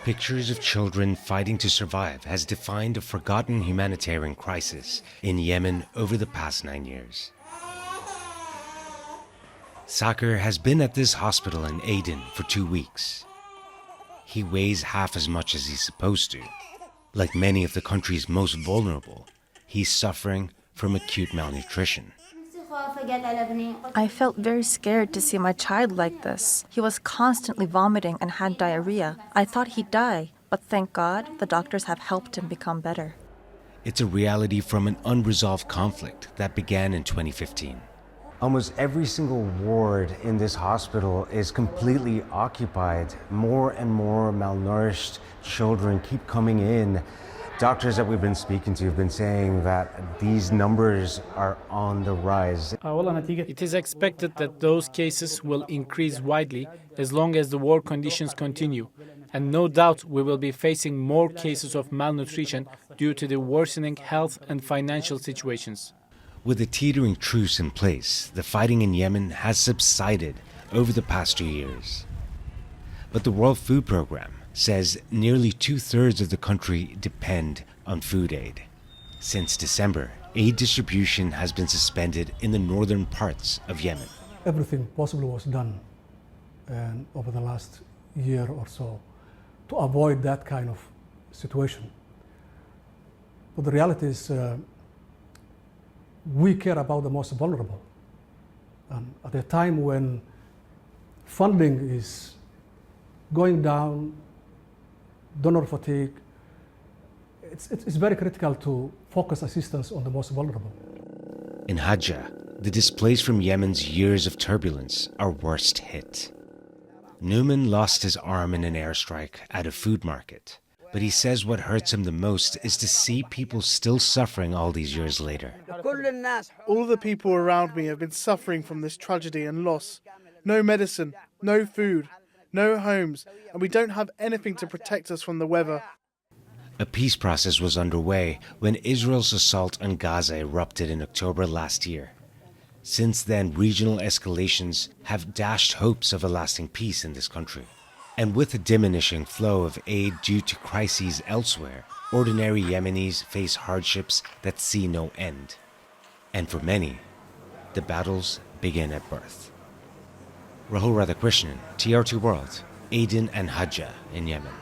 Pictures of children fighting to survive has defined a forgotten humanitarian crisis in Yemen over the past 9 years. Sakir has been at this hospital in Aden for 2 weeks. He weighs half as much as he's supposed to. Like many of the country's most vulnerable, he's suffering from acute malnutrition. I felt very scared to see my child like this. He was constantly vomiting and had diarrhea. I thought he'd die, but thank God the doctors have helped him become better. It's a reality from an unresolved conflict that began in 2015. Almost every single ward in this hospital is completely occupied. More and more malnourished children keep coming in. Doctors that we've been speaking to have been saying that these numbers are on the rise. It is expected that those cases will increase widely as long as the war conditions continue. And no doubt we will be facing more cases of malnutrition due to the worsening health and financial situations. With a teetering truce in place, the fighting in Yemen has subsided over the past 2 years. But the World Food Programme says nearly 2/3 of the country depend on food aid. Since December, aid distribution has been suspended in the northern parts of Yemen. Everything possible was done over the last year or so to avoid that kind of situation. But the reality is we care about the most vulnerable. And at a time when funding is going down, donor fatigue, it's very critical to focus assistance on the most vulnerable. In Hajjah, the displaced from Yemen's years of turbulence are worst hit. Newman lost his arm in an airstrike at a food market, but he says what hurts him the most is to see people still suffering all these years later. All the people around me have been suffering from this tragedy and loss. No medicine, no food, no homes, and we don't have anything to protect us from the weather. A peace process was underway when Israel's assault on Gaza erupted in October last year. Since then, regional escalations have dashed hopes of a lasting peace in this country. And with a diminishing flow of aid due to crises elsewhere, ordinary Yemenis face hardships that see no end. And for many, the battles begin at birth. Rahul Radhakrishnan, TRT World, Aden and Hajjah in Yemen.